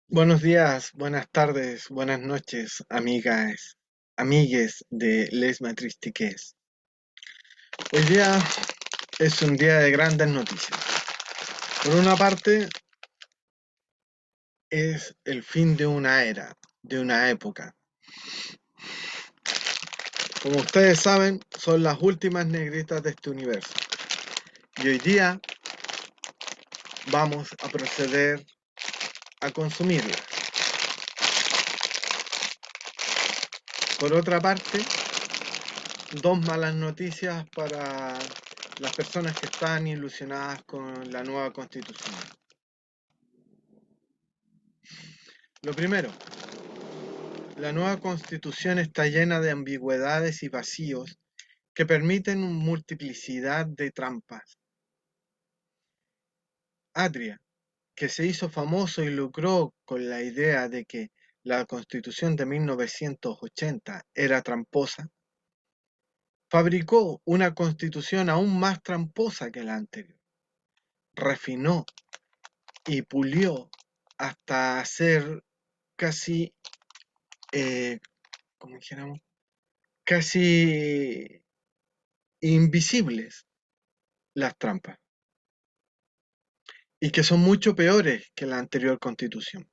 Buenos días, buenas tardes, buenas noches, amigas, amigues de Les Matristiques. Hoy día es un día de grandes noticias. Por una parte, es el fin de una era, de una época. Como ustedes saben, son las últimas negritas de este universo. Y hoy día vamos a proceder a consumirlas. Por otra parte, dos malas noticias para las personas que están ilusionadas con la nueva constitución. Lo primero, la nueva constitución está llena de ambigüedades y vacíos que permiten una multiplicidad de trampas. Adria, que se hizo famoso y lucró con la idea de que la constitución de 1980 era tramposa, fabricó una constitución aún más tramposa que la anterior. Refinó y pulió hasta hacer casi, como dijéramos, casi invisibles las trampas y que son mucho peores que la anterior constitución.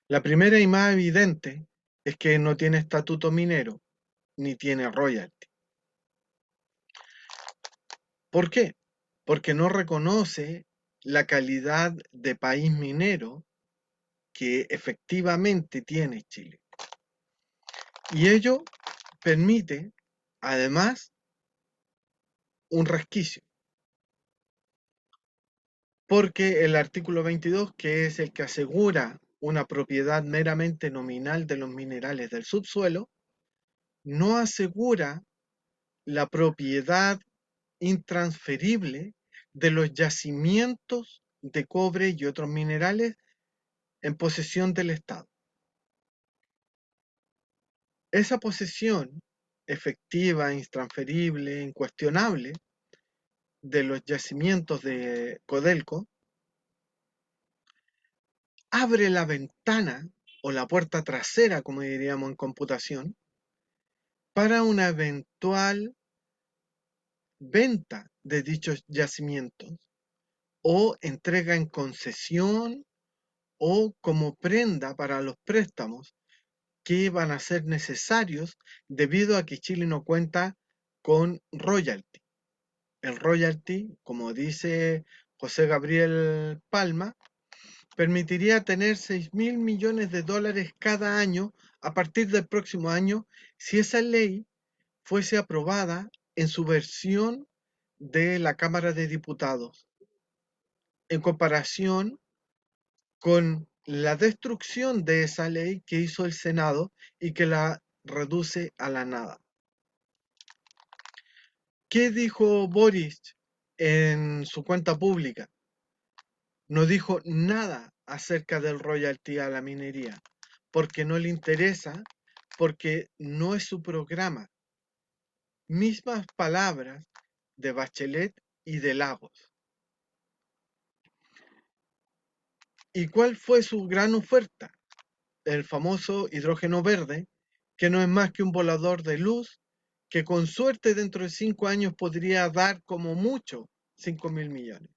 La primera y más evidente es que no tiene estatuto minero ni tiene royalty. ¿Por qué? Porque no reconoce la calidad de país minero que efectivamente tiene Chile. Y ello permite, además, un resquicio, porque el artículo 22, que es el que asegura una propiedad meramente nominal de los minerales del subsuelo, no asegura la propiedad intransferible de los yacimientos de cobre y otros minerales en posesión del Estado. Esa posesión efectiva, intransferible, incuestionable de los yacimientos de Codelco abre la ventana o la puerta trasera, como diríamos en computación, para una eventual venta de dichos yacimientos o entrega en concesión o como prenda para los préstamos que van a ser necesarios debido a que Chile no cuenta con royalty. El royalty, como dice José Gabriel Palma, permitiría tener 6.000 millones de dólares cada año a partir del próximo año si esa ley fuese aprobada en su versión de la Cámara de Diputados, en comparación con la destrucción de esa ley que hizo el Senado y que la reduce a la nada. ¿Qué dijo Boris en su cuenta pública? No dijo nada acerca del royalty a la minería, porque no le interesa, porque no es su programa. Mismas palabras de Bachelet y de Lagos. ¿Y cuál fue su gran oferta? El famoso hidrógeno verde, que no es más que un volador de luz, que con suerte dentro de 5 años podría dar como mucho 5.000 millones.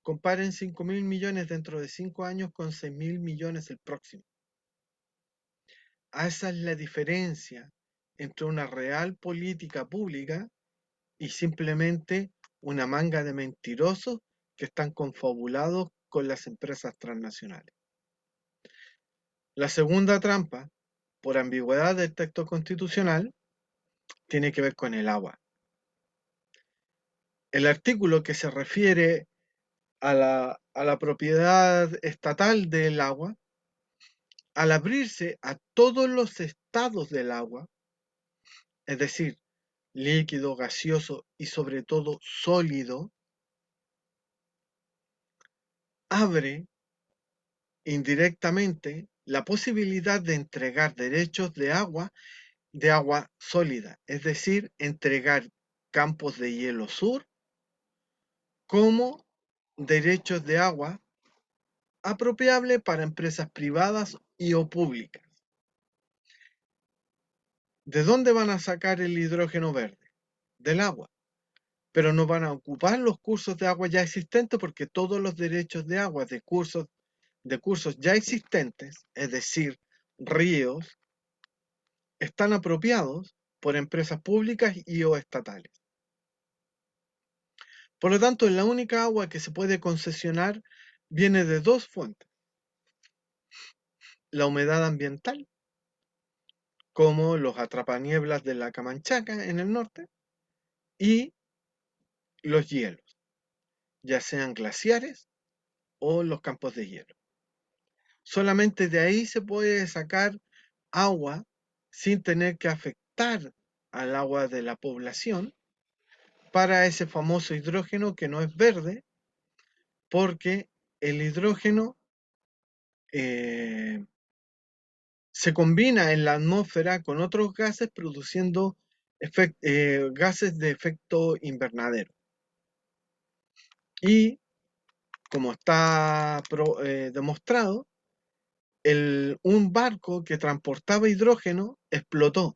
Comparen 5.000 millones dentro de 5 años con 6.000 millones el próximo. Esa es la diferencia entre una real política pública y simplemente una manga de mentirosos que están confabulados con las empresas transnacionales. La segunda trampa, por ambigüedad del texto constitucional, tiene que ver con el agua. El artículo que se refiere a la propiedad estatal del agua, al abrirse a todos los estados del agua, es decir, líquido, gaseoso y sobre todo sólido, abre indirectamente la posibilidad de entregar derechos de agua sólida, es decir, entregar campos de hielo sur como derechos de agua apropiable para empresas privadas y o públicas. ¿De dónde van a sacar el hidrógeno verde? Del agua. Pero no van a ocupar los cursos de agua ya existentes porque todos los derechos de agua de cursos ya existentes, es decir, ríos, están apropiados por empresas públicas y o estatales. Por lo tanto, la única agua que se puede concesionar viene de dos fuentes: la humedad ambiental, como los atrapanieblas de la Camanchaca en el norte, y los hielos, ya sean glaciares o los campos de hielo. Solamente de ahí se puede sacar agua sin tener que afectar al agua de la población para ese famoso hidrógeno que no es verde, porque el hidrógeno se combina en la atmósfera con otros gases produciendo gases de efecto invernadero. Y como está demostrado, un barco que transportaba hidrógeno explotó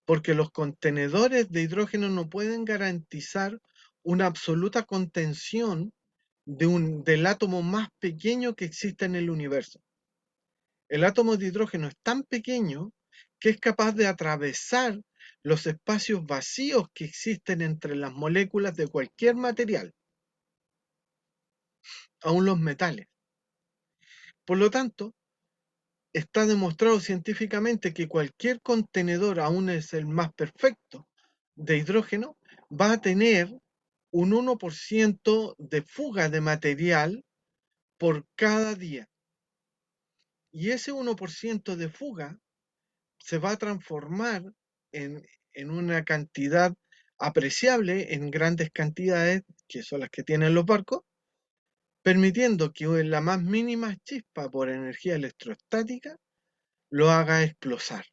porque los contenedores de hidrógeno no pueden garantizar una absoluta contención del átomo más pequeño que existe en el universo. El átomo de hidrógeno es tan pequeño que es capaz de atravesar los espacios vacíos que existen entre las moléculas de cualquier material, aun los metales. Por lo tanto, está demostrado científicamente que cualquier contenedor, aún es el más perfecto, de hidrógeno, va a tener un 1% de fuga de material por cada día. Y ese 1% de fuga se va a transformar en una cantidad apreciable, en grandes cantidades, que son las que tienen los barcos, permitiendo que la más mínima chispa por energía electrostática lo haga explosar.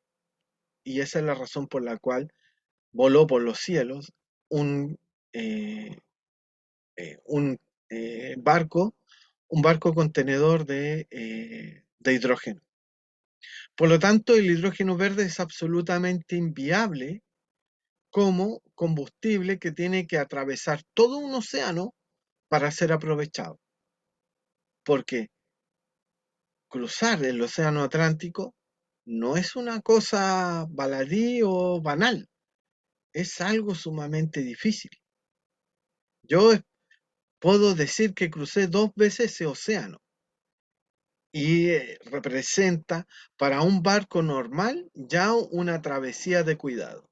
Y esa es la razón por la cual voló por los cielos un, eh, un barco, contenedor de hidrógeno. Por lo tanto, el hidrógeno verde es absolutamente inviable como combustible que tiene que atravesar todo un océano para ser aprovechado. Porque cruzar el océano Atlántico no es una cosa baladí o banal, es algo sumamente difícil. Yo puedo decir que crucé 2 veces ese océano y representa para un barco normal ya una travesía de cuidado.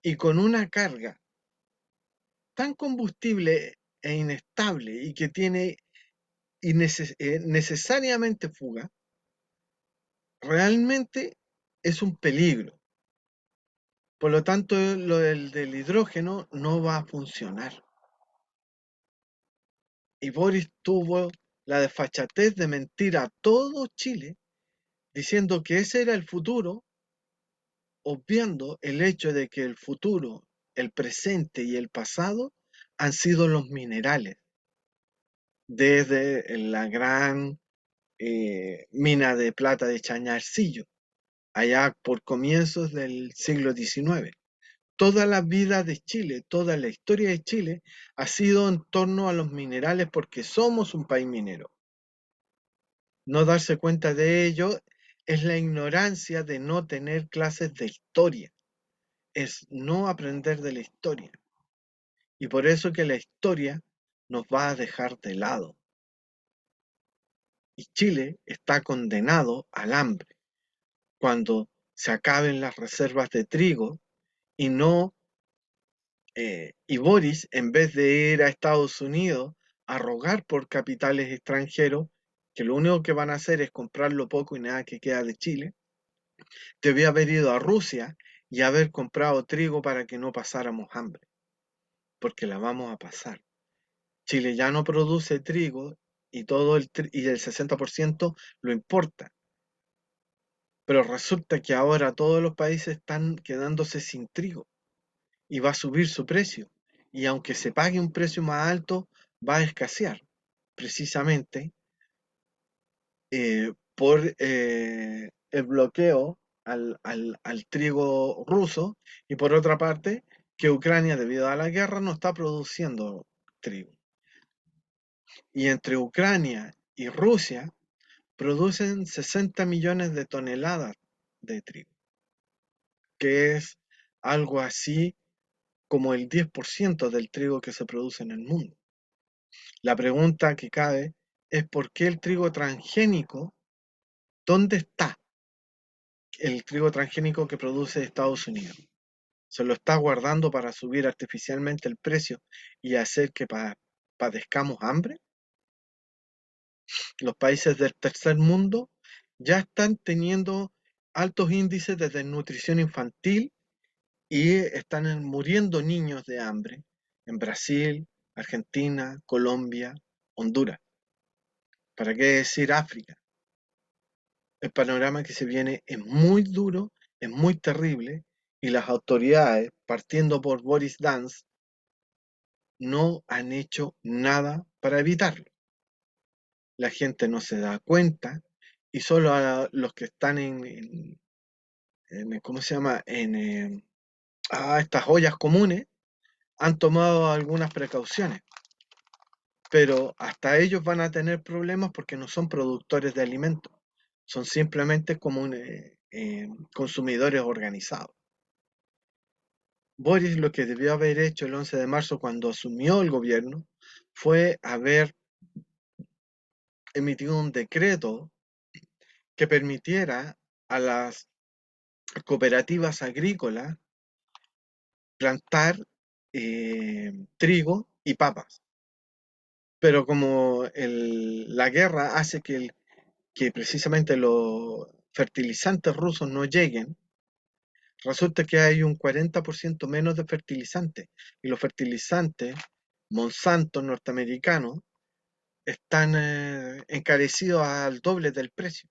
Y con una carga tan combustible e inestable y que tiene necesariamente fuga, realmente es un peligro. Por lo tanto, lo del hidrógeno no va a funcionar. Y Boris tuvo la desfachatez de mentir a todo Chile diciendo que ese era el futuro, obviando el hecho de que el futuro, el presente y el pasado han sido los minerales, desde la gran mina de plata de Chañarcillo, allá por comienzos del siglo XIX. Toda la vida de Chile, toda la historia de Chile ha sido en torno a los minerales porque somos un país minero. No darse cuenta de ello es la ignorancia de no tener clases de historia, es no aprender de la historia. Y por eso que la historia nos va a dejar de lado. Y Chile está condenado al hambre cuando se acaben las reservas de trigo y no y Boris, en vez de ir a Estados Unidos a rogar por capitales extranjeros, que lo único que van a hacer es comprar lo poco y nada que queda de Chile, debió haber ido a Rusia y haber comprado trigo para que no pasáramos hambre, porque la vamos a pasar. Chile ya no produce trigo y y el 60% lo importa. Pero resulta que ahora todos los países están quedándose sin trigo y va a subir su precio. Y aunque se pague un precio más alto, va a escasear, precisamente por el bloqueo al trigo ruso y por otra parte que Ucrania debido a la guerra no está produciendo trigo. Y entre Ucrania y Rusia producen 60 millones de toneladas de trigo, que es algo así como el 10% del trigo que se produce en el mundo. La pregunta que cabe es por qué el trigo transgénico, ¿dónde está el trigo transgénico que produce Estados Unidos? ¿Se lo está guardando para subir artificialmente el precio y hacer que padezcamos hambre? Los países del tercer mundo ya están teniendo altos índices de desnutrición infantil y están muriendo niños de hambre en Brasil, Argentina, Colombia, Honduras. ¿Para qué decir África? El panorama que se viene es muy duro, es muy terrible y las autoridades, partiendo por Boris Dance, no han hecho nada para evitarlo. La gente no se da cuenta y solo a los que están ¿cómo se llama? Estas ollas comunes han tomado algunas precauciones, pero hasta ellos van a tener problemas porque no son productores de alimentos, son simplemente como consumidores organizados. Boris lo que debió haber hecho el 11 de marzo cuando asumió el gobierno fue haber emitido un decreto que permitiera a las cooperativas agrícolas plantar trigo y papas. Pero como la guerra hace que precisamente los fertilizantes rusos no lleguen, resulta que hay un 40% menos de fertilizantes. Y los fertilizantes Monsanto norteamericanos están encarecidos al doble del precio.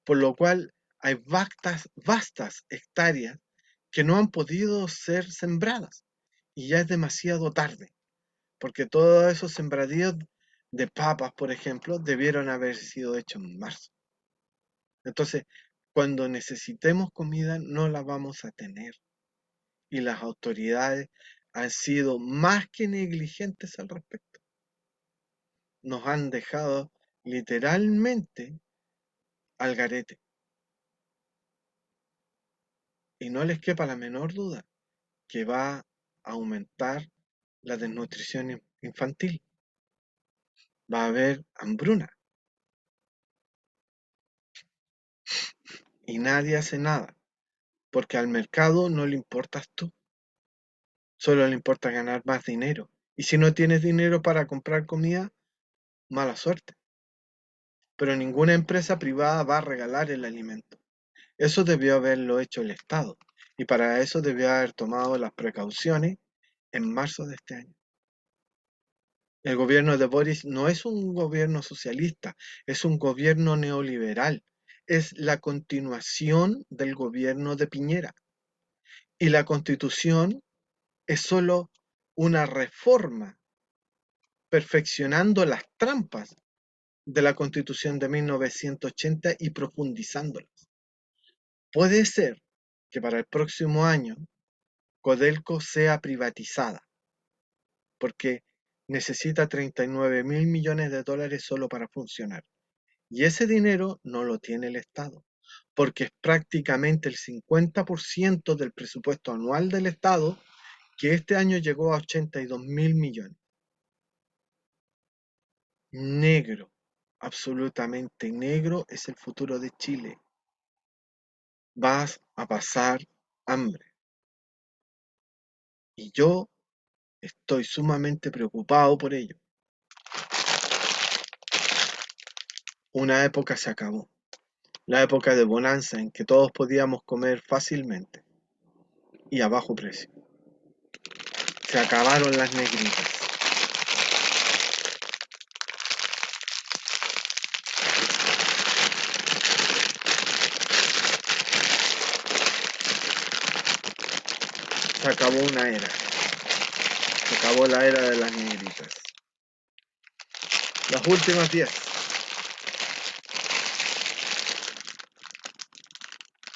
Por lo cual hay vastas hectáreas que no han podido ser sembradas. Y ya es demasiado tarde, porque todos esos sembradíos de papas, por ejemplo, debieron haber sido hechos en marzo. Entonces, cuando necesitemos comida, no la vamos a tener. Y las autoridades han sido más que negligentes al respecto. Nos han dejado literalmente al garete. Y no les quepa la menor duda que va a aumentar la desnutrición infantil. Va a haber hambruna. Y nadie hace nada, porque al mercado no le importas tú, solo le importa ganar más dinero. Y si no tienes dinero para comprar comida, mala suerte. Pero ninguna empresa privada va a regalar el alimento. Eso debió haberlo hecho el Estado. Y para eso debió haber tomado las precauciones en marzo de este año. El gobierno de Boris no es un gobierno socialista, es un gobierno neoliberal. Es la continuación del gobierno de Piñera. Y la constitución es solo una reforma perfeccionando las trampas de la constitución de 1980 y profundizándolas. Puede ser que para el próximo año Codelco sea privatizada, porque necesita 39 mil millones de dólares solo para funcionar. Y ese dinero no lo tiene el Estado, porque es prácticamente el 50% del presupuesto anual del Estado, que este año llegó a 82 mil millones. Negro, absolutamente negro es el futuro de Chile. Vas a pasar hambre. Y yo estoy sumamente preocupado por ello. Una época se acabó. La época de bonanza en que todos podíamos comer fácilmente y a bajo precio. Se acabaron las negritas. Se acabó una era. Se acabó la era de las negritas. Las últimas 10.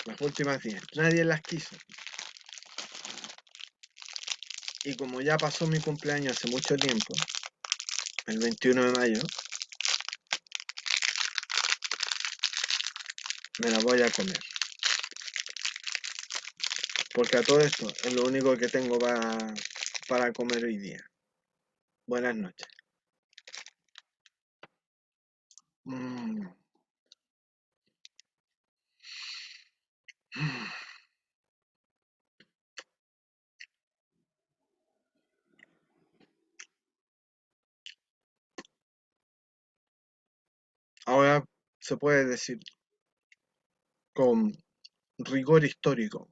las últimas 10. Nadie las quiso. Y como ya pasó mi cumpleaños hace mucho tiempo, el 21 de mayo, me la voy a comer. Porque a todo esto es lo único que tengo para comer hoy día. Buenas noches. Mm. Ahora se puede decir con rigor histórico,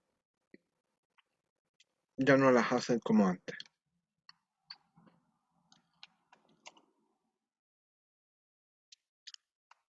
ya no las hacen como antes.